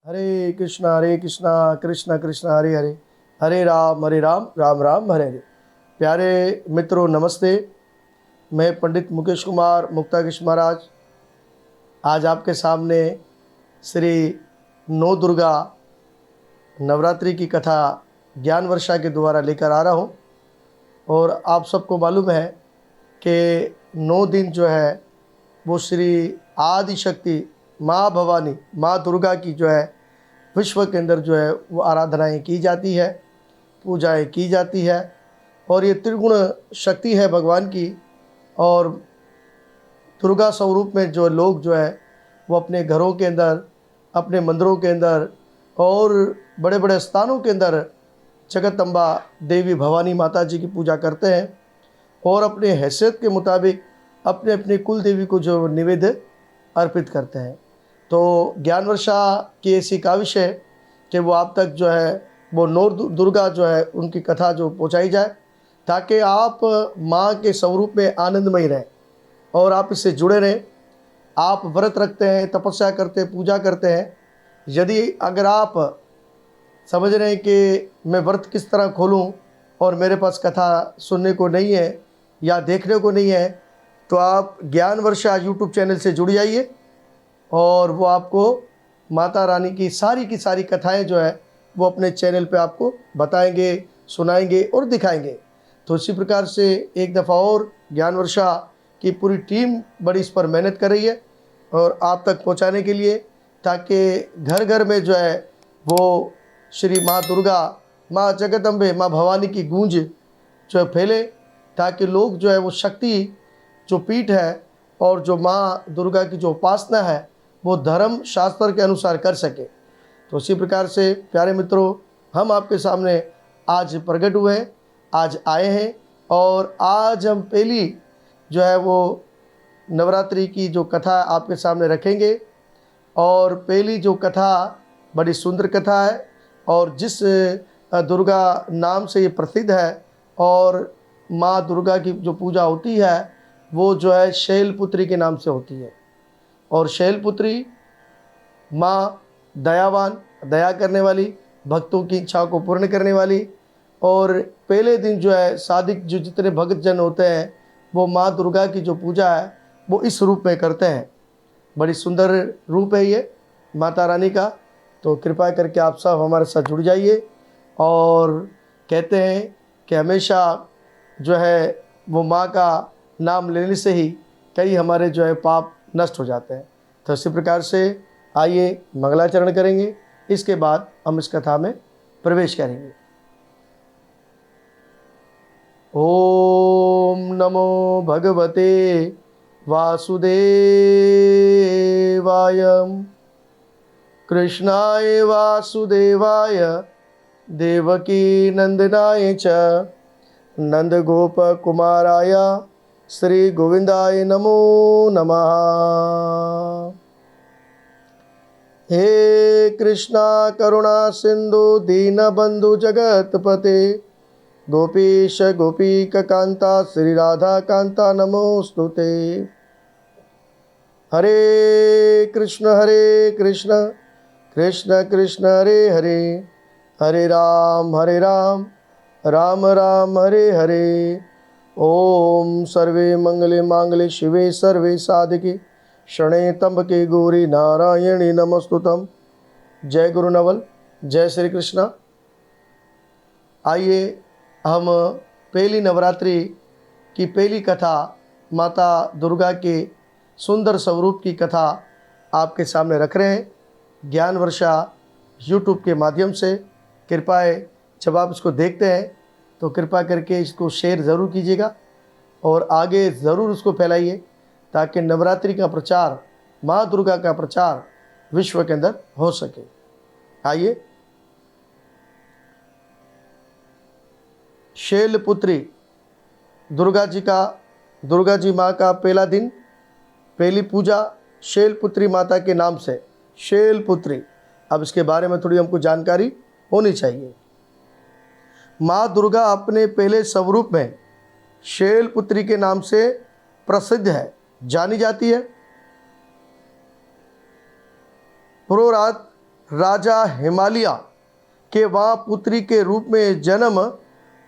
हरे कृष्णा कृष्ण कृष्ण हरे हरे, हरे राम राम राम हरे हरे। प्यारे मित्रों नमस्ते। मैं पंडित मुकेश कुमार मुक्तागिश महाराज आज आपके सामने श्री नौ दुर्गा नवरात्रि की कथा ज्ञान वर्षा के द्वारा लेकर आ रहा हूँ। और आप सबको मालूम है कि 9 दिन जो है वो श्री आदि शक्ति माँ भवानी माँ दुर्गा की जो है विश्व के अंदर जो है वो आराधनाएं की जाती है, पूजाएं की जाती है। और ये त्रिगुण शक्ति है भगवान की। और दुर्गा स्वरूप में जो लोग जो है वो अपने घरों के अंदर, अपने मंदिरों के अंदर और बड़े बड़े स्थानों के अंदर जगदम्बा देवी भवानी माता जी की पूजा करते हैं और अपने हैसियत के मुताबिक अपने अपने कुल देवी को जो निवेद्य अर्पित करते हैं। तो ज्ञान वर्षा की ऐसी काविश है कि वो आप तक जो है वो नौ दुर्गा जो है उनकी कथा जो पहुंचाई जाए, ताकि आप माँ के स्वरूप में आनंदमय रहें और आप इससे जुड़े रहें। आप व्रत रखते हैं, तपस्या करते हैं, पूजा करते हैं। यदि अगर आप समझ रहे हैं कि मैं व्रत किस तरह खोलूं और मेरे पास कथा सुनने को नहीं है या देखने को नहीं है, तो आप ज्ञान वर्षा यूट्यूब चैनल से जुड़ जाइए और वो आपको माता रानी की सारी कथाएं जो है वो अपने चैनल पे आपको बताएंगे, सुनाएंगे और दिखाएंगे। तो इसी प्रकार से एक दफ़ा और ज्ञान वर्षा की पूरी टीम बड़ी इस पर मेहनत कर रही है और आप तक पहुंचाने के लिए, ताकि घर घर में जो है वो श्री माँ दुर्गा, माँ जगदम्बे, माँ भवानी की गूंज जो है फैले, ताकि लोग जो है वो शक्ति जो पीठ है और जो माँ दुर्गा की जो उपासना है वो धर्म शास्त्र के अनुसार कर सके। तो इसी प्रकार से प्यारे मित्रों, हम आपके सामने आज प्रकट हुए हैं, आज आए हैं और आज हम पहली जो है वो नवरात्रि की जो कथा आपके सामने रखेंगे। और पहली जो कथा बड़ी सुंदर कथा है और जिस दुर्गा नाम से ये प्रसिद्ध है। और माँ दुर्गा की जो पूजा होती है वो जो है शैलपुत्री के नाम से होती है। और शैलपुत्री माँ दयावान, दया करने वाली, भक्तों की इच्छाओं को पूर्ण करने वाली। और पहले दिन जो है साधिक जो जितने भक्त जन होते हैं वो माँ दुर्गा की जो पूजा है वो इस रूप में करते हैं। बड़ी सुंदर रूप है ये माता रानी का। तो कृपा करके आप सब हमारे साथ जुड़ जाइए। और कहते हैं कि हमेशा जो है वो माँ का नाम लेने से ही कई हमारे जो है पाप नष्ट हो जाते हैं। तो इसी प्रकार से आइए मंगलाचरण करेंगे, इसके बाद हम इस कथा में प्रवेश करेंगे। ओम नमो भगवते वासुदेवाय, कृष्णाय वासुदेवाय, देवकी नंदनाय च, नंदगोपकुमाराय श्री गोविंदाय नमो नमः। हे कृष्णा करुणा सिंधु दीनबंधु जगतपते, गोपीश गोपीक कांता श्री राधा कांता नमोस्तुते। हरे कृष्ण कृष्ण कृष्ण हरे हरे, हरे राम राम राम हरे हरे। ओम सर्वे मंगले मांगले शिवे सर्वे साधिके, शरणे त्र्यंबके गौरी नारायणी नमोस्तुतम। जय गुरु नवल, जय श्री कृष्ण। आइए हम पहली नवरात्रि की पहली कथा माता दुर्गा के सुंदर स्वरूप की कथा आपके सामने रख रहे हैं ज्ञान वर्षा यूट्यूब के माध्यम से। कृपा है जब आप इसको देखते हैं तो कृपा करके इसको शेयर ज़रूर कीजिएगा और आगे ज़रूर उसको फैलाइए, ताकि नवरात्रि का प्रचार, माँ दुर्गा का प्रचार विश्व के अंदर हो सके। आइए, शैलपुत्री दुर्गा जी माँ का पहला दिन, पहली पूजा शैलपुत्री माता के नाम से, शैलपुत्री। अब इसके बारे में थोड़ी हमको जानकारी होनी चाहिए। माँ दुर्गा अपने पहले स्वरूप में शैलपुत्री के नाम से प्रसिद्ध है, जानी जाती है। पूर्व रात राजा हिमालय के वहाँ पुत्री के रूप में जन्म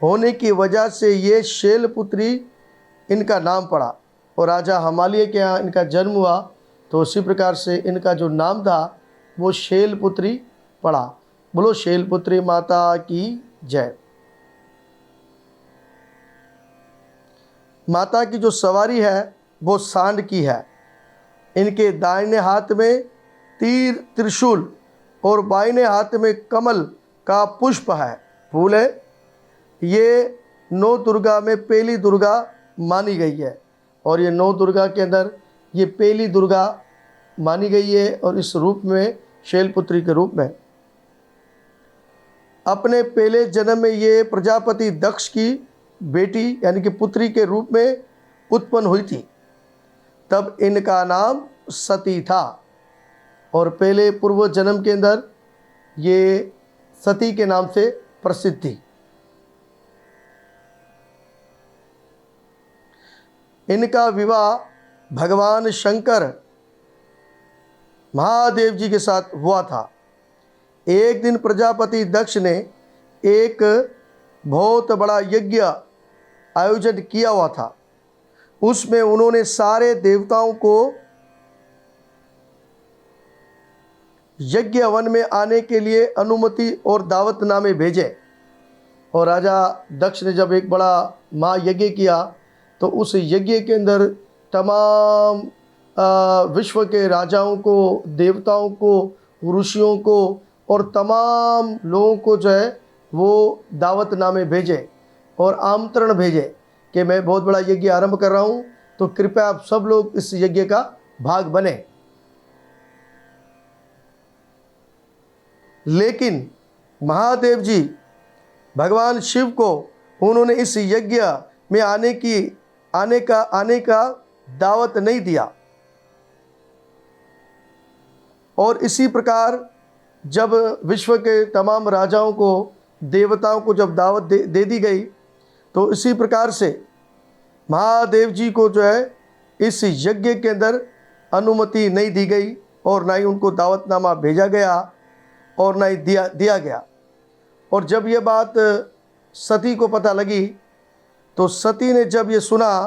होने की वजह से ये शैलपुत्री इनका नाम पड़ा। और राजा हिमालय के यहाँ इनका जन्म हुआ, तो उसी प्रकार से इनका जो नाम था वो शैलपुत्री पड़ा। बोलो शैलपुत्री माता की जय। माता की जो सवारी है वो सांड की है। इनके दाहिने हाथ में तीर त्रिशूल और बाइने हाथ में कमल का पुष्प है, फूल है। ये 9 दुर्गा में पहली दुर्गा मानी गई है, और ये 9 दुर्गा के अंदर ये पहली दुर्गा मानी गई है, और इस रूप में शैलपुत्री के रूप में अपने पहले जन्म में ये प्रजापति दक्ष की बेटी यानी कि पुत्री के रूप में उत्पन्न हुई थी। तब इनका नाम सती था, और पहले पूर्व जन्म के अंदर ये सती के नाम से प्रसिद्ध थी। इनका विवाह भगवान शंकर महादेव जी के साथ हुआ था। एक दिन प्रजापति दक्ष ने एक बहुत बड़ा यज्ञ आयोजन किया हुआ था। उसमें उन्होंने सारे देवताओं को यज्ञ वन में आने के लिए अनुमति और दावतनामे भेजे। और राजा दक्ष ने जब एक बड़ा महायज्ञ किया, तो उस यज्ञ के अंदर तमाम विश्व के राजाओं को, देवताओं को, ऋषियों को और तमाम लोगों को जो है वो दावतनामे भेजे और आमंत्रण भेजे कि मैं बहुत बड़ा यज्ञ आरंभ कर रहा हूँ, तो कृपया आप सब लोग इस यज्ञ का भाग बने। लेकिन महादेव जी भगवान शिव को उन्होंने इस यज्ञ में आने का दावत नहीं दिया। और इसी प्रकार जब विश्व के तमाम राजाओं को, देवताओं को जब दावत दे दी गई, तो इसी प्रकार से महादेव जी को जो है इस यज्ञ के अंदर अनुमति नहीं दी गई, और ना ही उनको दावतनामा भेजा गया और ना ही दिया गया। और जब ये बात सती को पता लगी, तो सती ने जब ये सुना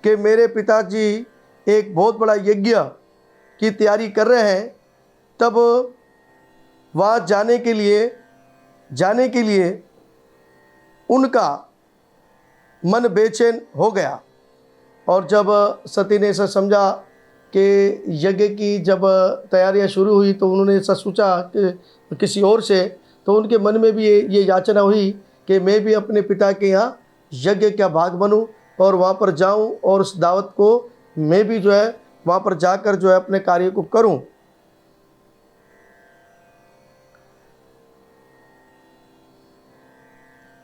कि मेरे पिताजी एक बहुत बड़ा यज्ञ की तैयारी कर रहे हैं, तब वहाँ जाने के लिए उनका मन बेचैन हो गया। और जब सती ने ऐसा समझा कि यज्ञ की जब तैयारियां शुरू हुई, तो उन्होंने ऐसा सोचा कि किसी और से, तो उनके मन में भी ये याचना हुई कि मैं भी अपने पिता के यहाँ यज्ञ का भाग बनूं और वहाँ पर जाऊं, और उस दावत को मैं भी जो है वहाँ पर जाकर जो है अपने कार्य को करूं।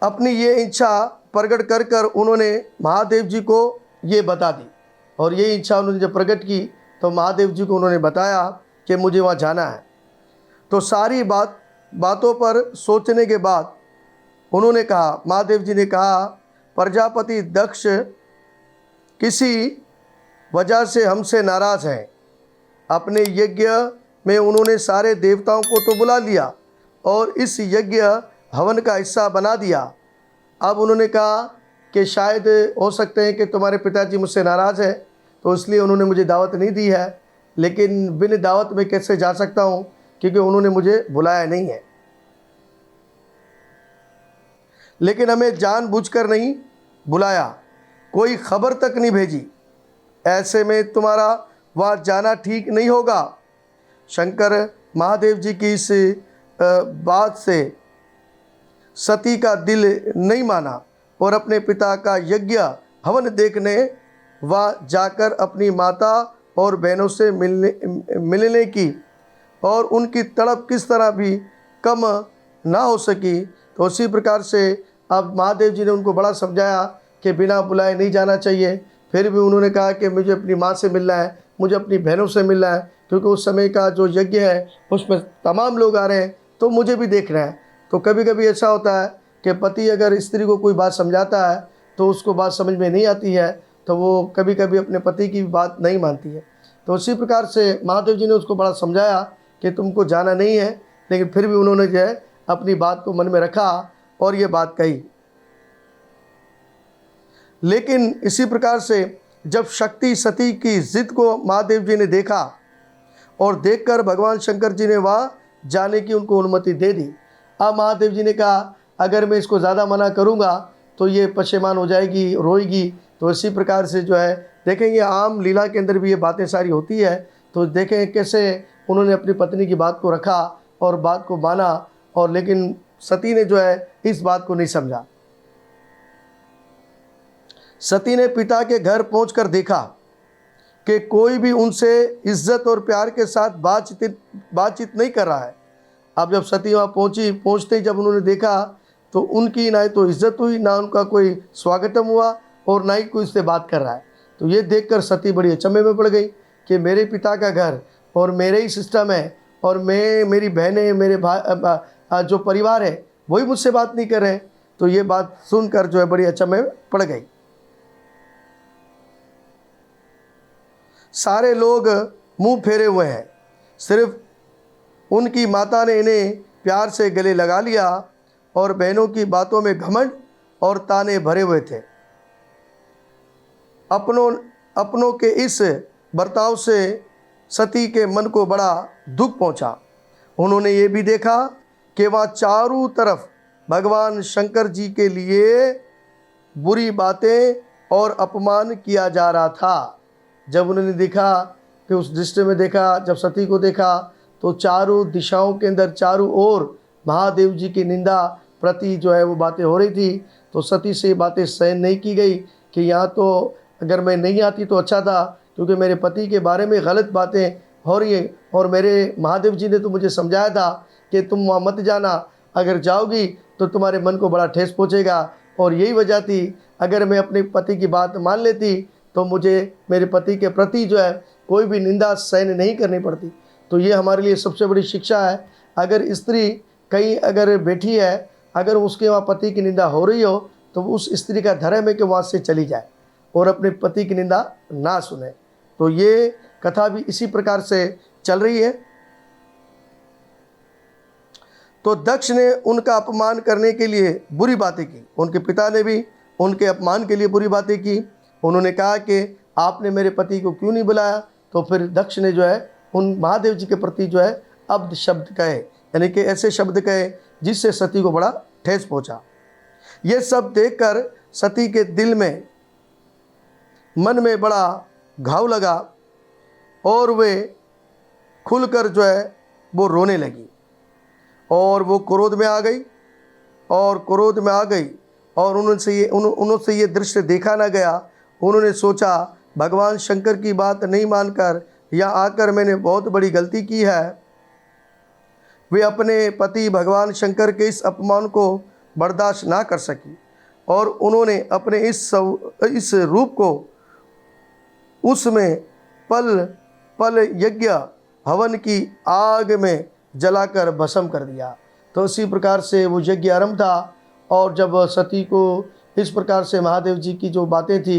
अपनी ये इच्छा प्रकट कर उन्होंने महादेव जी को ये बता दी। और ये इच्छा उन्होंने जब प्रकट की, तो महादेव जी को उन्होंने बताया कि मुझे वहाँ जाना है। तो सारी बातों पर सोचने के बाद उन्होंने कहा, महादेव जी ने कहा, प्रजापति दक्ष किसी वजह से हमसे नाराज़ हैं। अपने यज्ञ में उन्होंने सारे देवताओं को तो बुला लिया और इस यज्ञ हवन का हिस्सा बना दिया। अब उन्होंने कहा कि शायद हो सकते हैं कि तुम्हारे पिताजी मुझसे नाराज़ है, तो इसलिए उन्होंने मुझे दावत नहीं दी है। लेकिन बिन दावत में कैसे जा सकता हूँ, क्योंकि उन्होंने मुझे बुलाया नहीं है। लेकिन हमें जानबूझकर नहीं बुलाया, कोई खबर तक नहीं भेजी। ऐसे में तुम्हारा वहाँ जाना ठीक नहीं होगा। शंकर महादेव जी की इस बात से सती का दिल नहीं माना और अपने पिता का यज्ञ हवन देखने वहाँ जाकर अपनी माता और बहनों से मिलने की और उनकी तड़प किस तरह भी कम ना हो सकी। तो उसी प्रकार से अब महादेव जी ने उनको बड़ा समझाया कि बिना बुलाए नहीं जाना चाहिए। फिर भी उन्होंने कहा कि मुझे अपनी माँ से मिलना है, मुझे अपनी बहनों से मिलना है, क्योंकि उस समय का जो यज्ञ है उसमें तमाम लोग आ रहे हैं, तो मुझे भी देखना है। तो कभी कभी ऐसा होता है कि पति अगर स्त्री को कोई बात समझाता है तो उसको बात समझ में नहीं आती है, तो वो कभी कभी अपने पति की बात नहीं मानती है। तो उसी प्रकार से महादेव जी ने उसको बड़ा समझाया कि तुमको जाना नहीं है, लेकिन फिर भी उन्होंने जो है अपनी बात को मन में रखा और ये बात कही। लेकिन इसी प्रकार से जब शक्ति सती की जिद को महादेव जी ने देखा और देखकर भगवान शंकर जी ने वहाँ जाने की उनको अनुमति दे दी। अब महादेव जी ने कहा अगर मैं इसको ज़्यादा मना करूँगा तो ये पशेमान हो जाएगी, रोएगी। तो इसी प्रकार से जो है देखेंगे आम लीला के अंदर भी ये बातें सारी होती है। तो देखें कैसे उन्होंने अपनी पत्नी की बात को रखा और बात को माना, और लेकिन सती ने जो है इस बात को नहीं समझा। सती ने पिता के घर पहुंचकर देखा कि कोई भी उनसे इज्जत और प्यार के साथ बातचीत नहीं कर रहा है। अब जब सती वहाँ पहुँचते ही जब उन्होंने देखा तो उनकी ना तो इज्जत हुई, ना उनका कोई स्वागतम हुआ और ना ही कोई उससे बात कर रहा है। तो ये देखकर सती बड़ी अचंभे में पड़ गई कि मेरे पिता का घर और मेरे ही सिस्टम है और मेरी बहनें, मेरे भाई, जो परिवार है वही मुझसे बात नहीं कर रहे। तो ये बात सुनकर जो है बड़ी अचंभे में पड़ गई। सारे लोग मुंह फेरे हुए हैं, सिर्फ उनकी माता ने इन्हें प्यार से गले लगा लिया और बहनों की बातों में घमंड और ताने भरे हुए थे। अपनों के इस बर्ताव से सती के मन को बड़ा दुख पहुंचा। उन्होंने ये भी देखा कि वहाँ चारों तरफ भगवान शंकर जी के लिए बुरी बातें और अपमान किया जा रहा था। जब उन्होंने देखा कि उस दृष्टि में देखा, जब सती को देखा तो चारों दिशाओं के अंदर चारों ओर महादेव जी की निंदा प्रति जो है वो बातें हो रही थी। तो सती से बातें सहन नहीं की गई कि यहाँ तो अगर मैं नहीं आती तो अच्छा था, क्योंकि मेरे पति के बारे में गलत बातें हो रही हैं और मेरे महादेव जी ने तो मुझे समझाया था कि तुम वहाँ मत जाना, अगर जाओगी तो तुम्हारे मन को बड़ा ठेस पहुँचेगा। और यही वजह थी, अगर मैं अपने पति की बात मान लेती तो मुझे मेरे पति के प्रति जो है कोई भी निंदा सहन नहीं करनी पड़ती। तो ये हमारे लिए सबसे बड़ी शिक्षा है। अगर स्त्री कहीं अगर बैठी है, अगर उसके वहाँ पति की निंदा हो रही हो तो उस स्त्री का धर्म है कि वहाँ से चली जाए और अपने पति की निंदा ना सुने। तो ये कथा भी इसी प्रकार से चल रही है। तो दक्ष ने उनका अपमान करने के लिए बुरी बातें की, उनके पिता ने भी उनके अपमान के लिए बुरी बातें की। उन्होंने कहा कि आपने मेरे पति को क्यों नहीं बुलाया। तो फिर दक्ष ने जो है उन महादेव जी के प्रति जो है अब्द शब्द कहे, यानी कि ऐसे शब्द कहे जिससे सती को बड़ा ठेस पहुंचा। ये सब देखकर सती के दिल में मन में बड़ा घाव लगा और वे खुलकर जो है वो रोने लगी और वो क्रोध में आ गई और उन्होंने ये दृश्य देखा ना गया। उन्होंने सोचा भगवान शंकर की बात नहीं मानकर यहाँ आकर मैंने बहुत बड़ी गलती की है। वे अपने पति भगवान शंकर के इस अपमान को बर्दाश्त ना कर सकी और उन्होंने अपने इस रूप को उसमें पल पल यज्ञ हवन की आग में जलाकर भस्म कर दिया। तो इसी प्रकार से वो यज्ञ आरंभ था। और जब सती को इस प्रकार से महादेव जी की जो बातें थी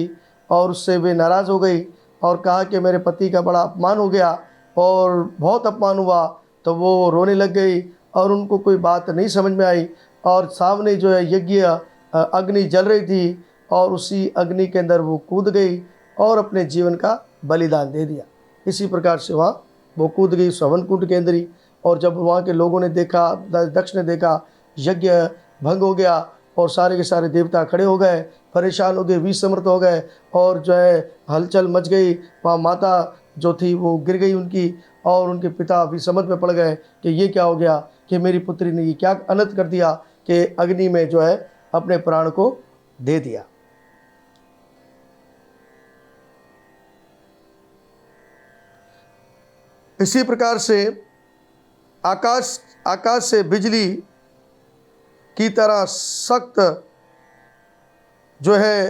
और उससे वे नाराज़ हो गई और कहा कि मेरे पति का बड़ा अपमान हो गया और बहुत अपमान हुआ, तो वो रोने लग गई और उनको कोई बात नहीं समझ में आई। और सामने जो है यज्ञ अग्नि जल रही थी और उसी अग्नि के अंदर वो कूद गई और अपने जीवन का बलिदान दे दिया। इसी प्रकार से वहाँ वो कूद गई हवन कुंड के अंदर ही। और जब वहाँ के लोगों ने देखा, दक्ष ने देखा, यज्ञ भंग हो गया और सारे के सारे देवता खड़े हो गए, परेशान हो गए, विस्मृत हो गए और जो है हलचल मच गई। वहाँ माता जो थी वो गिर गई उनकी और उनके पिता विस्मृत में पड़ गए कि ये क्या हो गया, कि मेरी पुत्री ने ये क्या अनर्थ कर दिया कि अग्नि में जो है अपने प्राण को दे दिया। इसी प्रकार से आकाश से बिजली की तरह सख्त जो है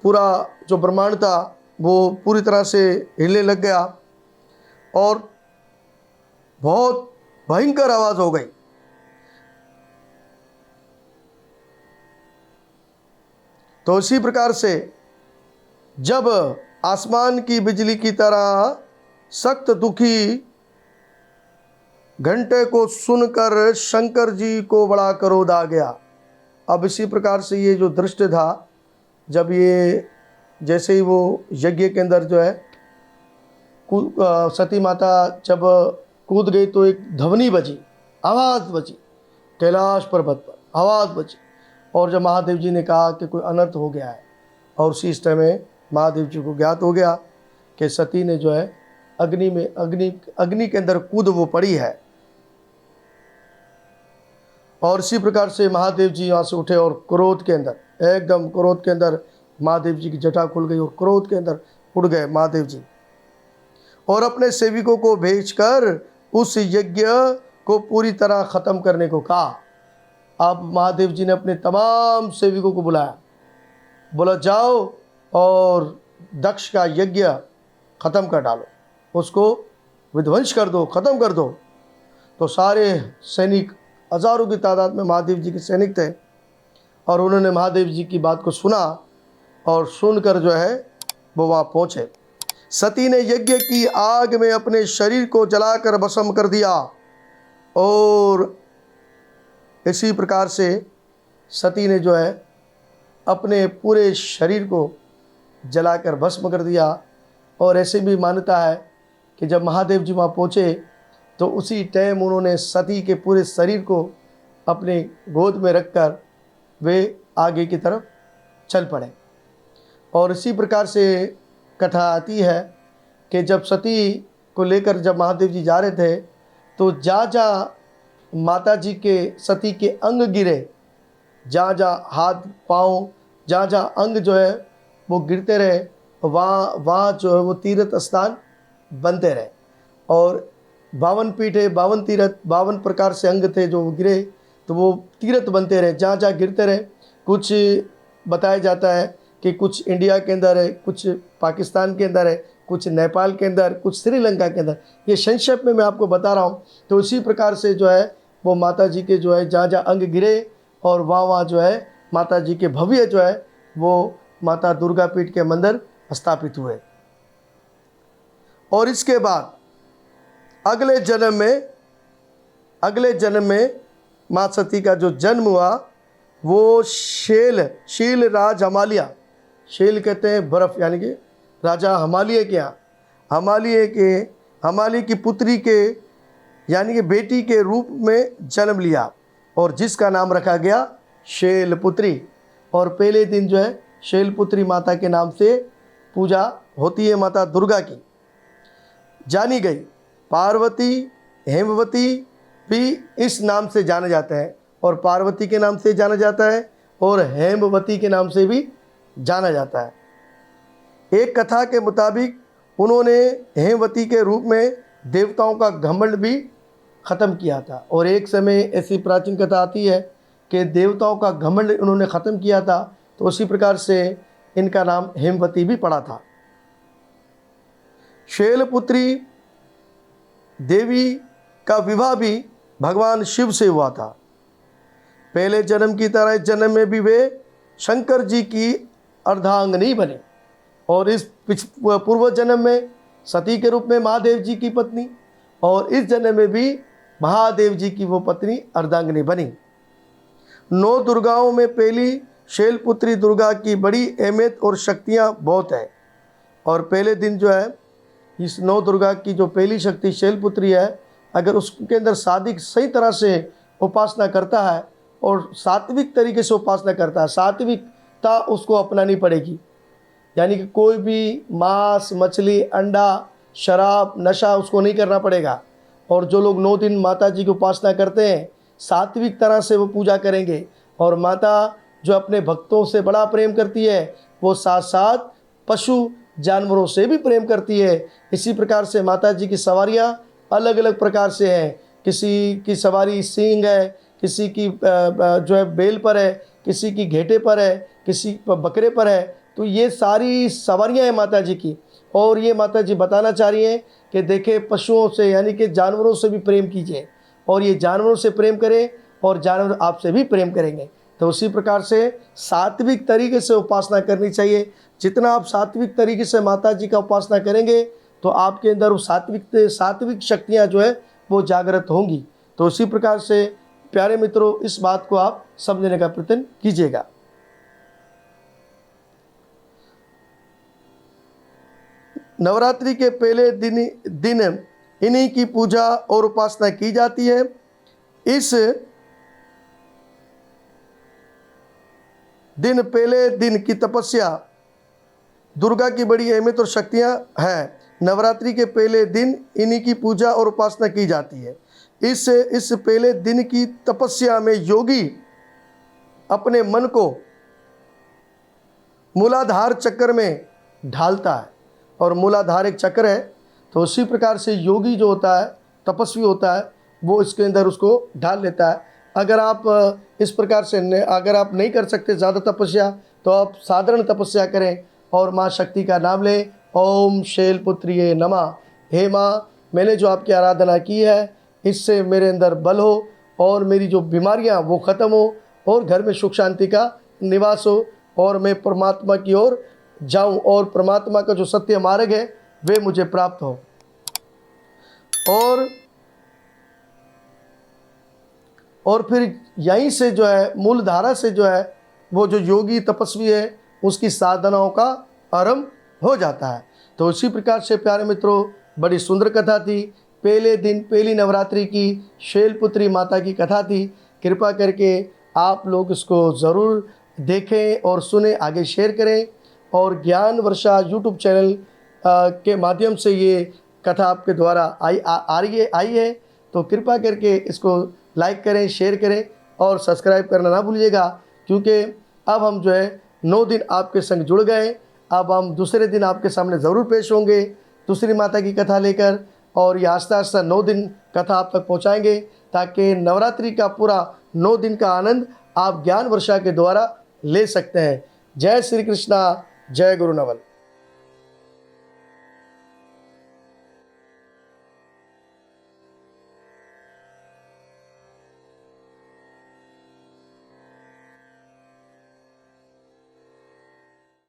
पूरा जो ब्रह्मांड था वो पूरी तरह से हिलने लग गया और बहुत भयंकर आवाज़ हो गई। तो इसी प्रकार से जब आसमान की बिजली की तरह सख्त दुखी घंटे को सुनकर शंकर जी को बड़ा क्रोध आ गया। अब इसी प्रकार से ये जो दृश्य था, जब ये जैसे ही वो यज्ञ के अंदर जो है सती माता जब कूद गई तो एक ध्वनि बजी, आवाज़ बजी, कैलाश पर्वत पर आवाज़ बजी। और जब महादेव जी ने कहा कि कोई अनर्थ हो गया है, और उसी समय महादेव जी को ज्ञात हो गया कि सती ने जो है अग्नि के अंदर कूद वो पड़ी है। और इसी प्रकार से महादेव जी यहाँ से उठे और क्रोध के अंदर, एकदम क्रोध के अंदर महादेव जी की जटा खुल गई और क्रोध के अंदर उड़ गए महादेव जी, और अपने सेवकों को भेजकर उस यज्ञ को पूरी तरह ख़त्म करने को कहा। अब महादेव जी ने अपने तमाम सेवकों को बुलाया, बोला जाओ और दक्ष का यज्ञ ख़त्म कर डालो, उसको विध्वंस कर दो, ख़त्म कर दो। तो सारे सैनिक, हज़ारों की तादाद में महादेव जी के सैनिक थे, और उन्होंने महादेव जी की बात को सुना, और सुनकर जो है वो वहाँ पहुँचे। सती ने यज्ञ की आग में अपने शरीर को जलाकर भस्म कर दिया, और इसी प्रकार से सती ने जो है अपने पूरे शरीर को जलाकर भस्म कर दिया। और ऐसे भी मान्यता है कि जब महादेव जी वहाँ पहुँचे तो उसी टाइम उन्होंने सती के पूरे शरीर को अपने गोद में रखकर वे आगे की तरफ चल पड़े। और इसी प्रकार से कथा आती है कि जब सती को लेकर जब महादेव जी जा रहे थे तो जहाँ जहाँ माता जी के सती के अंग गिरे, जहाँ जहाँ हाथ पाँव, जहाँ जहाँ अंग जो है वो गिरते रहे, वहाँ जो है वो तीर्थ स्थान बनते रहे। और 52 पीठे, 52 तीर्थ, 52 प्रकार से अंग थे जो गिरे, तो वो तीर्थ बनते रहे, जहाँ जहाँ गिरते रहे। कुछ बताया जाता है कि कुछ इंडिया के अंदर है, कुछ पाकिस्तान के अंदर है, कुछ नेपाल के अंदर, कुछ श्रीलंका के अंदर। ये संक्षेप में मैं आपको बता रहा हूँ। तो इसी प्रकार से जो है वो माता जी के जो है जहाँ जहाँ अंग गिरे, और वहाँ जो है माता जी के भव्य जो है वो माता दुर्गा पीठ के मंदिर स्थापित हुए। और इसके बाद अगले जन्म में माँ सती का जो जन्म हुआ वो शील राज हमालिया, शील कहते हैं बर्फ़, यानी कि राजा हमालिया के यहाँ, हमालिया की पुत्री के यानी कि बेटी के रूप में जन्म लिया, और जिसका नाम रखा गया शैलपुत्री। और पहले दिन जो है शैलपुत्री माता के नाम से पूजा होती है, माता दुर्गा की जानी गई। पार्वती, हेमवती भी इस नाम से जाने जाते हैं, और पार्वती के नाम से जाना जाता है, और हेमवती के नाम से भी जाना जाता है। एक कथा के मुताबिक उन्होंने हेमवती के रूप में देवताओं का घमंड भी ख़त्म किया था। और एक समय ऐसी प्राचीन कथा आती है कि देवताओं का घमंड उन्होंने ख़त्म किया था, तो उसी प्रकार से इनका नाम हेमवती भी पड़ा था। शैलपुत्री देवी का विवाह भी भगवान शिव से हुआ था। पहले जन्म की तरह इस जन्म में भी वे शंकर जी की अर्धांगिनी बने, और इस पूर्व जन्म में सती के रूप में महादेव जी की पत्नी, और इस जन्म में भी महादेव जी की वो पत्नी अर्धांगिनी बनी। 9 दुर्गाओं में पहली शैलपुत्री दुर्गा की बड़ी अहमियत और शक्तियाँ बहुत है। और पहले दिन जो है इस 9 दुर्गा की जो पहली शक्ति शैलपुत्री है, अगर उसके अंदर सात्विक सही तरह से उपासना करता है और सात्विक तरीके से उपासना करता है, सात्विकता उसको अपनानी पड़ेगी। यानी कि कोई भी मांस, मछली, अंडा, शराब, नशा उसको नहीं करना पड़ेगा। और जो लोग 9 दिन माता जी की उपासना करते हैं, सात्विक तरह से वो पूजा करेंगे, और माता जो अपने भक्तों से बड़ा प्रेम करती है, वो साथ साथ पशु जानवरों से भी प्रेम करती है। इसी प्रकार से माता जी की सवारियाँ अलग अलग प्रकार से हैं। किसी की सवारी सींग है, किसी की जो है बेल पर है, किसी की घेटे पर है, किसी बकरे पर है। तो ये सारी सवारियाँ हैं माता जी की। और ये माता जी बताना चाह रही हैं कि देखे पशुओं से यानी कि जानवरों से भी प्रेम कीजिए, और ये जानवरों से प्रेम करें और जानवर आपसे भी प्रेम करेंगे। तो उसी प्रकार से सात्विक तरीके से उपासना करनी चाहिए। जितना आप सात्विक तरीके से माता जी का उपासना करेंगे तो आपके अंदर वो सात्विक शक्तियाँ जो है वो जागृत होंगी। तो उसी प्रकार से प्यारे मित्रों, इस बात को आप समझने का प्रयत्न कीजिएगा। नवरात्रि के पहले दिन इन्हीं की पूजा और उपासना की जाती है। इस दिन पहले दिन की तपस्या दुर्गा की बड़ी अहमियत और शक्तियाँ हैं। नवरात्रि के पहले दिन इन्हीं की पूजा और उपासना की जाती है। इस पहले दिन की तपस्या में योगी अपने मन को मूलाधार चक्र में ढालता है, और मूलाधार एक चक्र है। तो उसी प्रकार से योगी जो होता है, तपस्वी होता है, वो इसके अंदर उसको ढाल लेता है। अगर आप इस प्रकार से अगर आप नहीं कर सकते ज़्यादा तपस्या, तो आप साधारण तपस्या करें और माँ शक्ति का नाम लें। ओम शैलपुत्रिये नमः। हे माँ, मैंने जो आपकी आराधना की है, इससे मेरे अंदर बल हो और मेरी जो बीमारियाँ वो ख़त्म हो, और घर में सुख शांति का निवास हो, और मैं परमात्मा की ओर जाऊं, और परमात्मा का जो सत्य मार्ग है वे मुझे प्राप्त हो। और फिर यहीं से जो है, मूल धारा से जो है, वो जो योगी तपस्वी है उसकी साधनाओं का आरंभ हो जाता है। तो इसी प्रकार से प्यारे मित्रों, बड़ी सुंदर कथा थी। पहले दिन पहली नवरात्रि की शैलपुत्री माता की कथा थी। कृपा करके आप लोग इसको ज़रूर देखें और सुने, आगे शेयर करें। और ज्ञान वर्षा यूट्यूब चैनल के माध्यम से ये कथा आपके द्वारा आई है। तो कृपा करके इसको लाइक करें, शेयर करें और सब्सक्राइब करना ना भूलिएगा, क्योंकि अब हम जो है 9 दिन आपके संग जुड़ गए। अब हम दूसरे दिन आपके सामने ज़रूर पेश होंगे दूसरी माता की कथा लेकर, और ये आस्ता आस्ता 9 दिन कथा आप तक पहुँचाएँगे, ताकि नवरात्रि का पूरा 9 दिन का आनंद आप ज्ञान वर्षा के द्वारा ले सकते हैं। जय श्री कृष्णा, जय गुरु नवल।